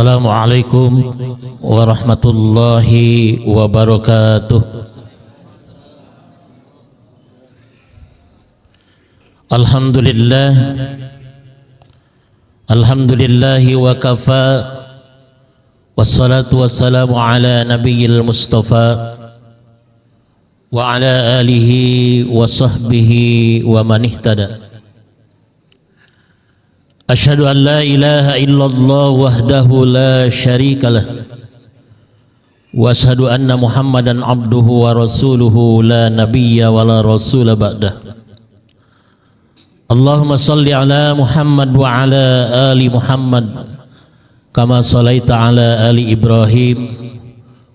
Assalamualaikum warahmatullahi wabarakatuh. Alhamdulillah, alhamdulillahi wa kafa, wassalatu wassalamu ala nabiyil mustafa wa ala alihi wa sahbihi wa man ihtada. Asyhadu an la ilaha illallah wahdahu la syarika lah wa asyhadu anna Muhammadan abduhu wa rasuluhu la nabiyya wa la rasula ba'dah. Allahumma salli ala Muhammad wa ala ali Muhammad kama sallaita ala ali Ibrahim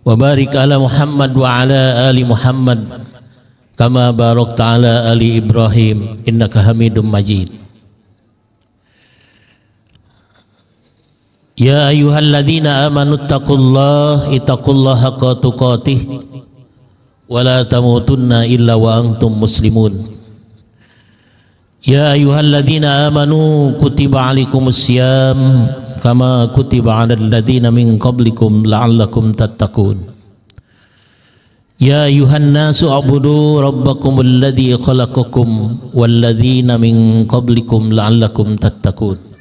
wa barik ala Muhammad wa ala ali Muhammad kama barakta ala ali Ibrahim innaka Hamidum Majid. Ya ayyuhalladzina amanu ittaqullaha haqqa tuqatih wa la tamutunna illa wa antum muslimun. Ya ayyuhalladzina amanu kutiba alaikumus syiyam kama kutiba alal ladzina min qablikum la'allakum tattaqun. Ya ayyuhan nasu ubudu rabbakumul ladzi khalaqakum wal ladzina min qablikum la'allakum tattaqun.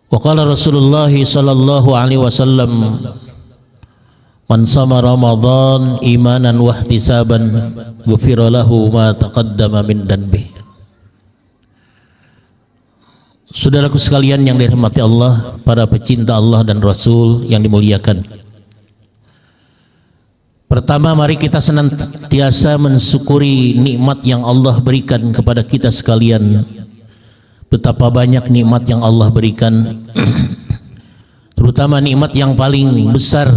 Wa qala Rasulullah sallallahu alaihi wasallam, man sama Ramadan imanan wa ihtisaban ghufira lahu ma taqaddama min dhanbi. Saudaraku sekalian yang dirahmati Allah, para pecinta Allah dan Rasul yang dimuliakan. Pertama, mari kita senantiasa mensyukuri nikmat yang Allah berikan kepada kita sekalian. Betapa banyak nikmat yang Allah berikan, terutama nikmat yang paling besar,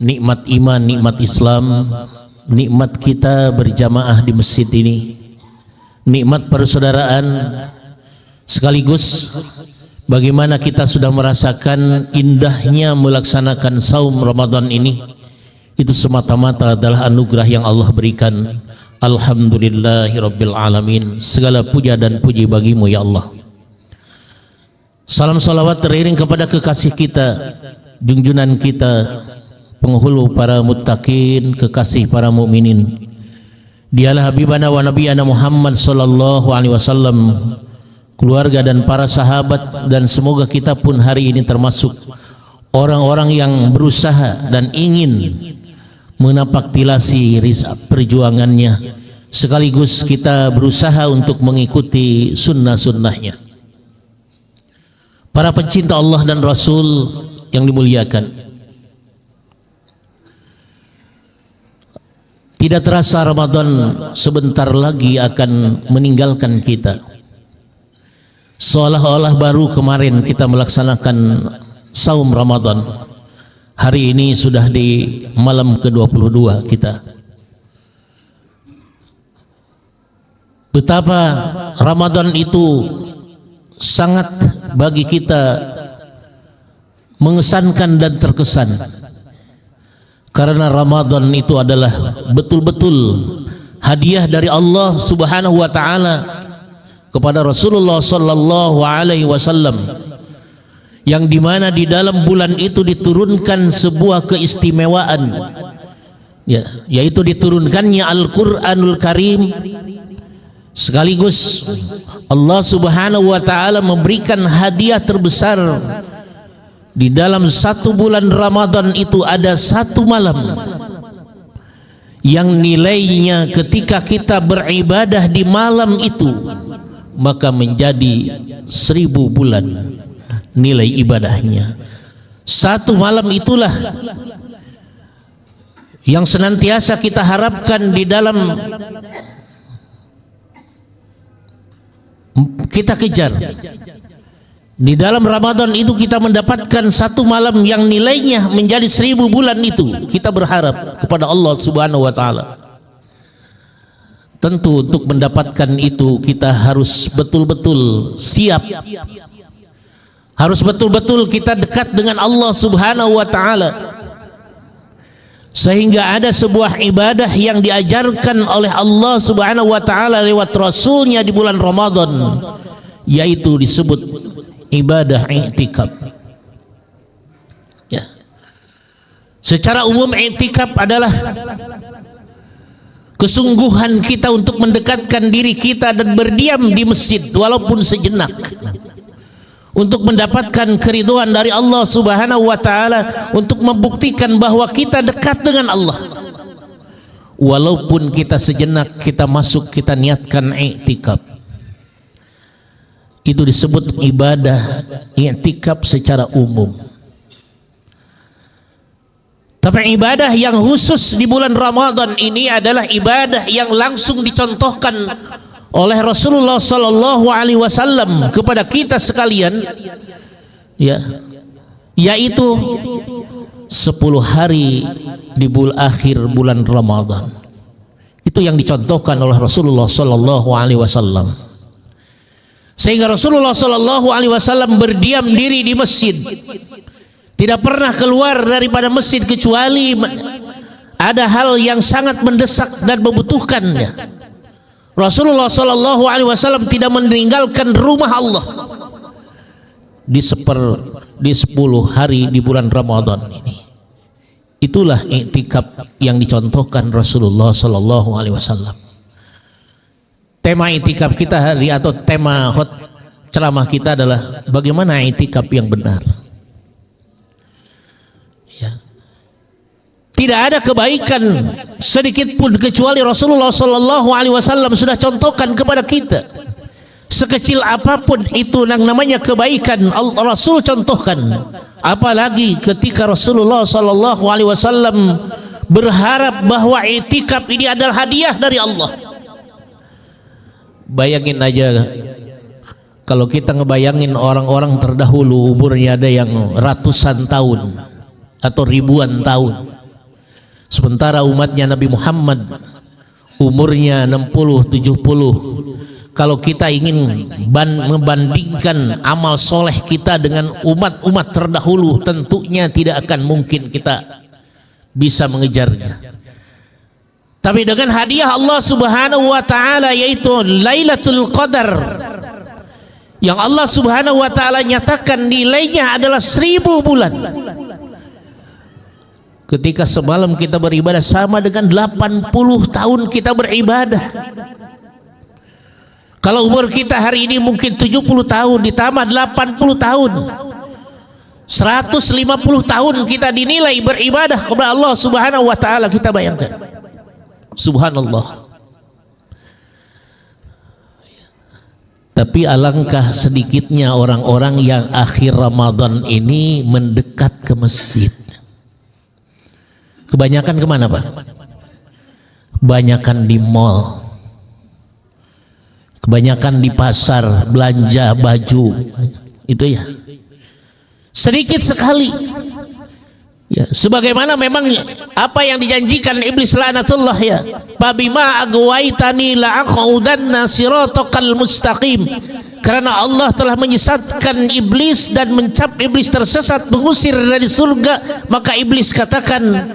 nikmat iman, nikmat Islam, nikmat kita berjamaah di masjid ini, nikmat persaudaraan, sekaligus bagaimana kita sudah merasakan indahnya melaksanakan saum Ramadan ini. Itu semata-mata adalah anugerah yang Allah berikan. Alhamdulillahirabbil alamin. Segala puja dan puji bagimu ya Allah. Salam salawat teriring kepada kekasih kita, junjungan kita, penghulu para muttaqin, kekasih para mukminin. Dialah habibana wa nabiyana Muhammad sallallahu alaihi wasallam, keluarga dan para sahabat, dan semoga kita pun hari ini termasuk orang-orang yang berusaha dan ingin menapaktilasi rizab perjuangannya, sekaligus kita berusaha untuk mengikuti sunnah-sunnahnya. Para pencinta Allah dan Rasul yang dimuliakan, tidak terasa Ramadan sebentar lagi akan meninggalkan kita. Seolah-olah baru kemarin kita melaksanakan saum Ramadan. Hari ini sudah di malam ke-22 kita. Betapa Ramadan itu sangat bagi kita mengesankan dan terkesan. Karena Ramadan itu adalah betul-betul hadiah dari Allah Subhanahu wa taala kepada Rasulullah sallallahu alaihi wasallam, yang dimana di dalam bulan itu diturunkan sebuah keistimewaan, yaitu diturunkannya Al-Quranul Karim, sekaligus Allah Subhanahu wa ta'ala memberikan hadiah terbesar. Di dalam satu bulan Ramadan itu ada satu malam yang nilainya ketika kita beribadah di malam itu maka menjadi 1000 bulan nilai ibadahnya. Satu malam itulah yang senantiasa kita harapkan di dalam kita kejar. Di dalam Ramadan itu kita mendapatkan satu malam yang nilainya menjadi 1000 bulan itu. Kita berharap kepada Allah Subhanahu wa ta'ala. Tentu untuk mendapatkan itu kita harus betul-betul siap. Harus betul-betul kita dekat dengan Allah Subhanahu wa ta'ala, sehingga ada sebuah ibadah yang diajarkan oleh Allah Subhanahu wa ta'ala lewat Rasulnya di bulan Ramadan, yaitu disebut ibadah i'tikaf. Secara umum i'tikaf adalah kesungguhan kita untuk mendekatkan diri kita dan berdiam di masjid walaupun sejenak, untuk mendapatkan keridhaan dari Allah Subhanahu wa taala, untuk membuktikan bahwa kita dekat dengan Allah. Walaupun kita sejenak, kita masuk, kita niatkan i'tikaf. Itu disebut ibadah i'tikaf secara umum. Tapi ibadah yang khusus di bulan Ramadan ini adalah ibadah yang langsung dicontohkan oleh Rasulullah sallallahu alaihi wasallam kepada kita sekalian, ya, yaitu 10 hari di akhir bulan Ramadan. Itu yang dicontohkan oleh Rasulullah sallallahu alaihi wasallam. Sehingga Rasulullah sallallahu alaihi wasallam berdiam diri di masjid. Tidak pernah keluar daripada masjid kecuali ada hal yang sangat mendesak dan membutuhkannya. Rasulullah sallallahu alaihi wasallam tidak meninggalkan rumah Allah di 10 hari di bulan Ramadan ini. Itulah i'tikaf yang dicontohkan Rasulullah sallallahu alaihi wasallam. Tema i'tikaf kita hari atau tema ceramah kita adalah bagaimana i'tikaf yang benar. Ya. Tidak ada kebaikan sedikit pun kecuali Rasulullah sallallahu alaihi wasallam sudah contohkan kepada kita. Sekecil apapun itu yang namanya kebaikan, Rasul contohkan. Apalagi ketika Rasulullah sallallahu alaihi wasallam berharap bahwa i'tikaf ini adalah hadiah dari Allah. Bayangin aja kalau kita ngebayangin orang-orang terdahulu umurnya ada yang ratusan tahun atau ribuan tahun. Sementara umatnya Nabi Muhammad umurnya 60, 70. Kalau kita ingin membandingkan amal soleh kita dengan umat-umat terdahulu, tentunya tidak akan mungkin kita bisa mengejarnya. Tapi dengan hadiah Allah Subhanahu wa taala yaitu Lailatul Qadar, yang Allah Subhanahu wa taala nyatakan nilainya adalah 1000 bulan. Ketika semalam kita beribadah sama dengan 80 tahun kita beribadah. Kalau umur kita hari ini mungkin 70 tahun ditambah 80 tahun, 150 tahun kita dinilai beribadah kepada Allah Subhanahu wa taala. Kita bayangkan, subhanallah. Tapi alangkah sedikitnya orang-orang yang akhir Ramadan ini mendekat ke masjid. Kebanyakan kemana Pak? Kebanyakan di mall, kebanyakan di pasar belanja baju, itu ya. Sedikit sekali. Ya, sebagaimana memang apa yang dijanjikan iblis laknatullah, ya. Fabima aghwaytani la'aqudanna siratal mustaqim. Karena Allah telah menyesatkan iblis dan mencap iblis tersesat, mengusir dari surga, maka iblis katakan,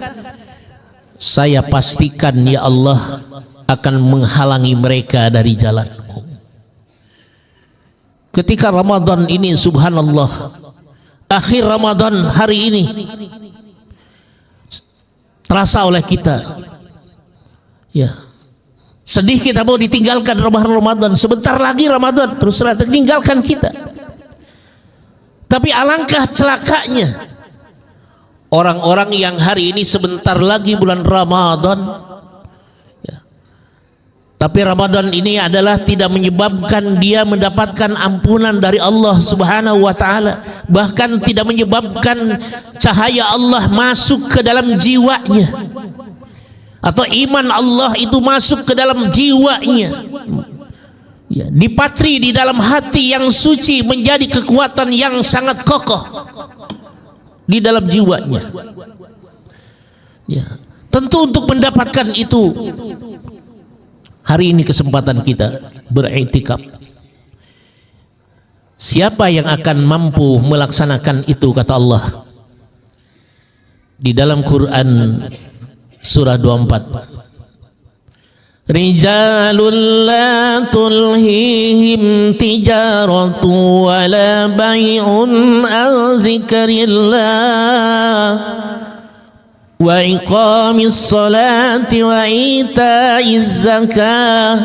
saya pastikan ya Allah akan menghalangi mereka dari jalanku. Ketika Ramadan ini subhanallah, akhir Ramadan hari ini terasa oleh kita, ya, sedih kita mau ditinggalkan Ramadan. Sebentar lagi Ramadan terus tinggalkan kita. Tapi alangkah celakanya orang-orang yang hari ini sebentar lagi bulan Ramadan, ya, tapi Ramadan ini adalah tidak menyebabkan dia mendapatkan ampunan dari Allah Subhanahu wa taala, bahkan tidak menyebabkan cahaya Allah masuk ke dalam jiwanya, atau iman Allah itu masuk ke dalam jiwanya, ya, dipatri di dalam hati yang suci menjadi kekuatan yang sangat kokoh di dalam jiwanya. Ya, tentu untuk mendapatkan itu hari ini kesempatan kita beriktikaf. Siapa yang akan mampu melaksanakan itu, kata Allah di dalam Quran surah 24, Rijalul la tulhihim tijaratu wala bay'un an zikrillah wa iqamis salati wa ita'iz zakah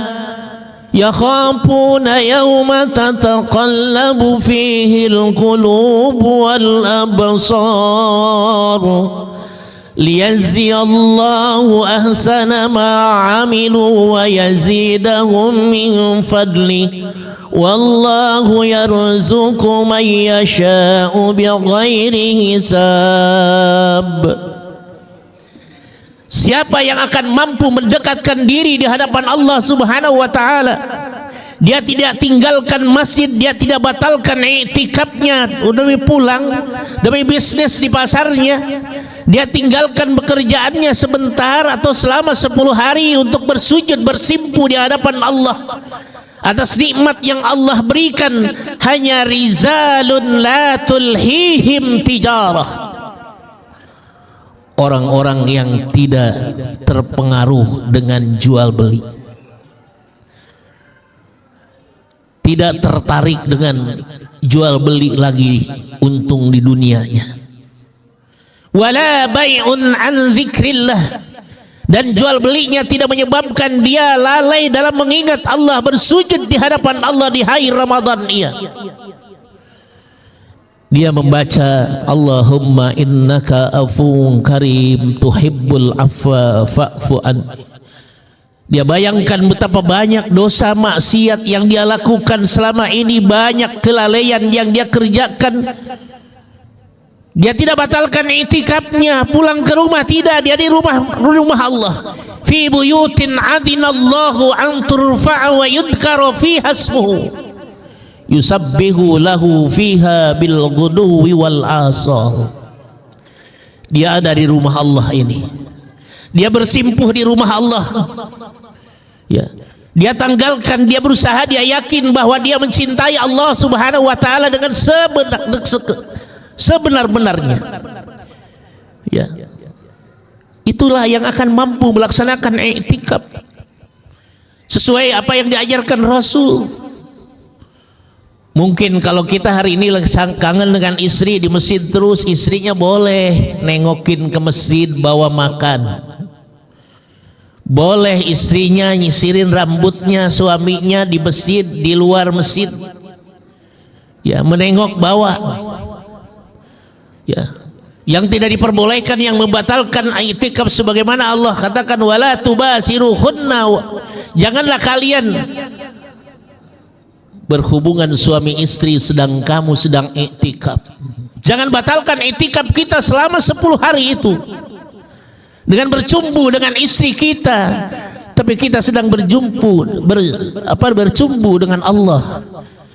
yakhafuna yawma tataqallabu fihi al-qulub wal absar liyajziyallahu ahsana ma 'amilu wa yazidahum min fadlihi wallahu yarzuqu man yasha'u bighairi hisab. Siapa yang akan mampu mendekatkan diri di hadapan Allah Subhanahu wa taala, dia tidak tinggalkan masjid, dia tidak batalkan i'tikafnya demi pulang, demi bisnis di pasarnya, dia tinggalkan pekerjaannya sebentar atau selama 10 hari untuk bersujud bersimpu di hadapan Allah atas nikmat yang Allah berikan. Hanya rizalun la tulhihim tijarah, orang-orang yang tidak terpengaruh dengan jual beli, tidak tertarik dengan jual beli lagi untung di dunianya. Wala bai'un an zikrillah, dan jual belinya tidak menyebabkan dia lalai dalam mengingat Allah, bersujud di hadapan Allah di hari Ramadan. Dia membaca Allahumma innaka afuwun karim tuhibbul afwa fa'fu anni. Dia bayangkan betapa banyak dosa maksiat yang dia lakukan selama ini, banyak kelalaian yang dia kerjakan. Dia tidak batalkan i'tikafnya, pulang ke rumah tidak, dia di rumah Allah. Fi buyutin adinallahu an turfa'a wa yudhkara fiha ismuhu yusabbihu lahu fiha bil ghuduwi wal asal. Dia ada di rumah Allah ini, dia bersimpuh di rumah Allah, ya. Dia tanggalkan, dia berusaha, dia yakin bahwa dia mencintai Allah Subhanahu wa taala dengan sebenar-benarnya, ya. Itulah yang akan mampu melaksanakan i'tikaf sesuai apa yang diajarkan Rasul. Mungkin kalau kita hari ini kangen dengan istri di masjid terus, istrinya boleh nengokin ke masjid, bawa makan. Boleh istrinya nyisirin rambutnya suaminya di masjid, di luar masjid, ya, menengok bawa. Ya, yang tidak diperbolehkan, yang membatalkan i'tikaf sebagaimana Allah katakan wala tubasiruhunna, janganlah kalian berhubungan suami istri sedang kamu sedang i'tikaf. Jangan batalkan i'tikaf kita selama 10 hari itu dengan bercumbu dengan istri kita, tapi kita sedang bercumbu dengan Allah,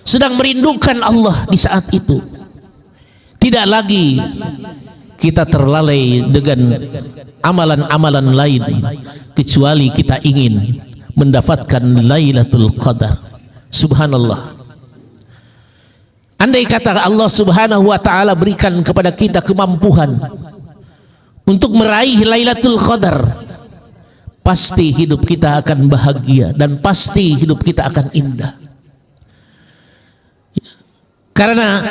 sedang merindukan Allah di saat itu. Tidak lagi kita terlalai dengan amalan-amalan lain kecuali kita ingin mendapatkan Lailatul Qadar. Subhanallah, andai kata Allah Subhanahu wa taala berikan kepada kita kemampuan untuk meraih Lailatul Qadar, pasti hidup kita akan bahagia dan pasti hidup kita akan indah. Karena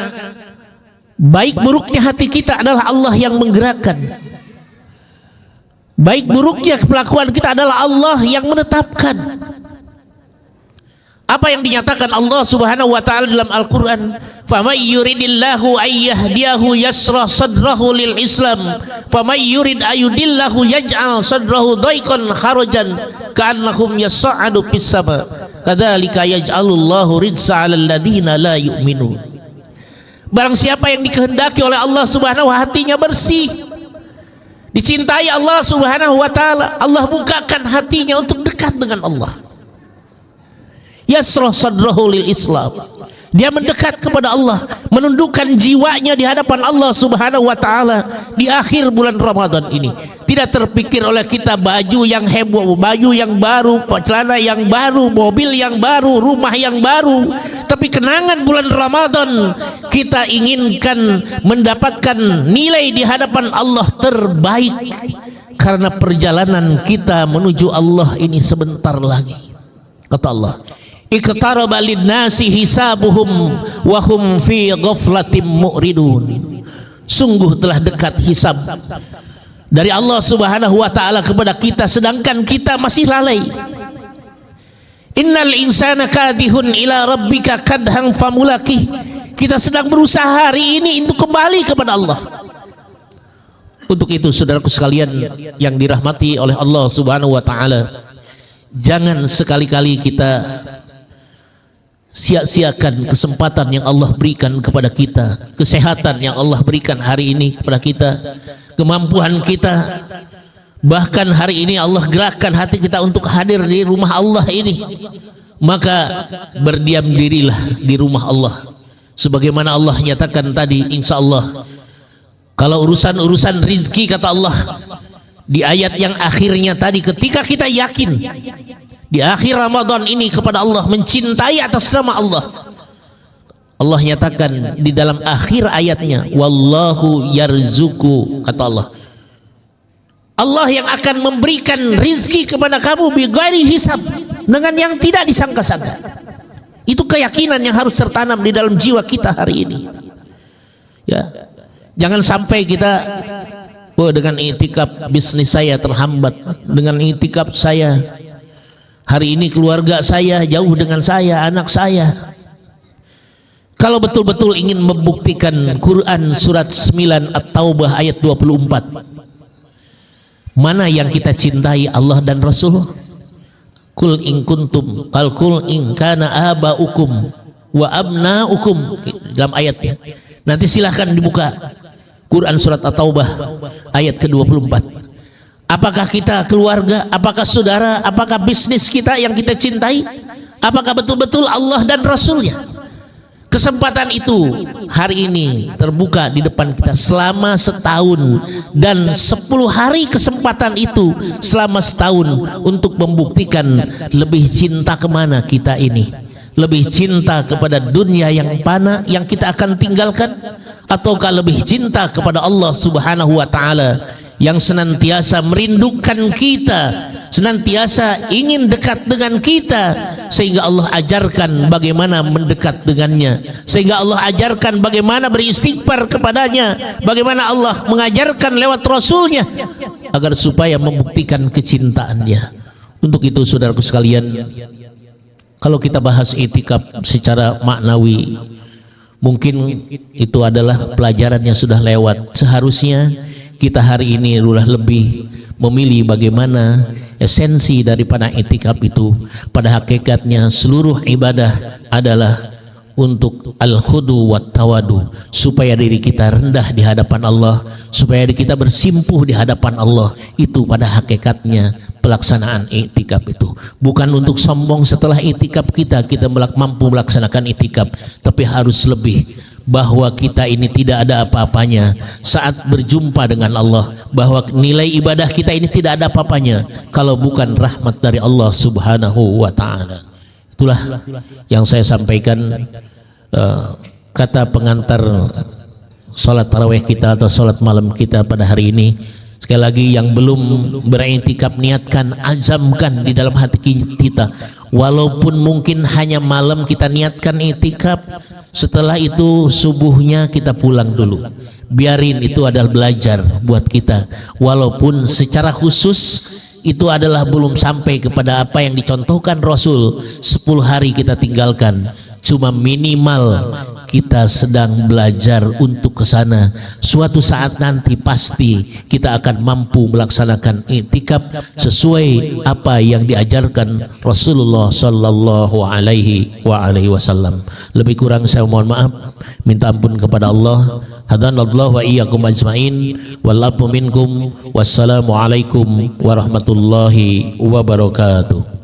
baik buruknya hati kita adalah Allah yang menggerakkan, baik buruknya kelakuan kita adalah Allah yang menetapkan. Apa yang dinyatakan Allah Subhanahu wa taala dalam Al-Qur'an, "Faman yuridillahu ayyahdiyahu yasrah sadrahu lil Islam, faman yurid ayudillahu yaj'al sadrahu daiqan kharajan ka'annahum yas'adu fis sama. Kadzalika yaj'alullahu ridsa 'alal ladzina la yu'minun." Barang siapa yang dikehendaki oleh Allah Subhanahu wa hatinya bersih, dicintai Allah Subhanahu wa taala, Allah bukakan hatinya untuk dekat dengan Allah. Yasrah sadrahu lil Islam, dia mendekat kepada Allah, menundukkan jiwanya di hadapan Allah Subhanahu wa taala di akhir bulan Ramadan ini. Tidak terpikir oleh kita baju yang heboh, baju yang baru, celana yang baru, mobil yang baru, rumah yang baru, tapi kenangan bulan Ramadan kita inginkan mendapatkan nilai di hadapan Allah terbaik, karena perjalanan kita menuju Allah ini sebentar lagi. Kata Allah, iqtaraba linnasi hisabuhum wa hum fi ghaflatin mu'ridun. Sungguh telah dekat hisab dari Allah Subhanahu wa taala kepada kita, sedangkan kita masih lalai. Innal insana kadihun ila rabbika kadhan famulaqih. Kita sedang berusaha hari ini untuk kembali kepada Allah. Untuk itu saudaraku sekalian yang dirahmati oleh Allah Subhanahu wa taala, jangan sekali-kali kita sia-siakan kesempatan yang Allah berikan kepada kita, kesehatan yang Allah berikan hari ini kepada kita, kemampuan kita. Bahkan hari ini Allah gerakkan hati kita untuk hadir di rumah Allah ini. Maka berdiam dirilah di rumah Allah. Sebagaimana Allah nyatakan tadi, insya Allah, kalau urusan-urusan rizki, kata Allah di ayat yang akhirnya tadi, ketika kita yakin di akhir Ramadan ini kepada Allah, mencintai atas nama Allah, Allah nyatakan di dalam akhir ayatnya, wallahu yarzuku, kata Allah, Allah yang akan memberikan rizki kepada kamu bighairi hisab, dengan yang tidak disangka-sangka. Itu keyakinan yang harus tertanam di dalam jiwa kita hari ini. Ya, jangan sampai kita, oh dengan itikaf bisnis saya terhambat, dengan itikaf saya hari ini keluarga saya jauh dengan saya, anak saya. Kalau betul-betul ingin membuktikan Quran surat 9 At-Taubah ayat 24, mana yang kita cintai, Allah dan Rasul? Kul in kuntum, kul in kana abaukum wa abnaukum, dalam ayatnya. Nanti silahkan dibuka Quran surat At-Taubah ayat ke-24. Apakah kita keluarga, apakah saudara, apakah bisnis kita yang kita cintai? Apakah betul-betul Allah dan Rasulnya? Kesempatan itu hari ini terbuka di depan kita selama setahun, dan 10 hari kesempatan itu selama setahun untuk membuktikan lebih cinta kemana kita ini. Lebih cinta kepada dunia yang fana yang kita akan tinggalkan, ataukah lebih cinta kepada Allah Subhanahu wa taala yang senantiasa merindukan kita, senantiasa ingin dekat dengan kita, sehingga Allah ajarkan bagaimana mendekat dengannya, sehingga Allah ajarkan bagaimana beristighfar kepadanya, bagaimana Allah mengajarkan lewat Rasulnya agar supaya membuktikan kecintaannya. Untuk itu saudaraku sekalian, kalau kita bahas itikaf secara maknawi, mungkin itu adalah pelajaran yang sudah lewat. Seharusnya kita hari ini lebih memilih bagaimana esensi daripada itikaf itu. Pada hakikatnya seluruh ibadah adalah untuk al-khudu wat tawadu, supaya diri kita rendah di hadapan Allah, supaya diri kita bersimpuh di hadapan Allah. Itu pada hakikatnya pelaksanaan itikaf itu. Bukan untuk sombong setelah itikaf kita mampu melaksanakan itikaf, tapi harus lebih, bahwa kita ini tidak ada apa-apanya saat berjumpa dengan Allah, bahwa nilai ibadah kita ini tidak ada apa-apanya kalau bukan rahmat dari Allah Subhanahu wa taala. Itulah yang saya sampaikan, kata pengantar salat tarawih kita atau salat malam kita pada hari ini. Sekali lagi, yang belum beriktikaf, niatkan, azamkan di dalam hati kita, walaupun mungkin hanya malam kita niatkan iktikaf, setelah itu subuhnya kita pulang dulu, biarin itu adalah belajar buat kita. Walaupun secara khusus itu adalah belum sampai kepada apa yang dicontohkan Rasul, 10 hari kita tinggalkan, cuma minimal kita sedang belajar untuk ke sana. Suatu saat nanti pasti kita akan mampu melaksanakan iktikaf sesuai apa yang diajarkan Rasulullah sallallahu alaihi wasallam. Lebih kurang saya mohon maaf, minta ampun kepada Allah. Hadanallahu wa iyyakum ajmain, wal afu minkum, wassalamu alaikum warahmatullahi wabarakatuh.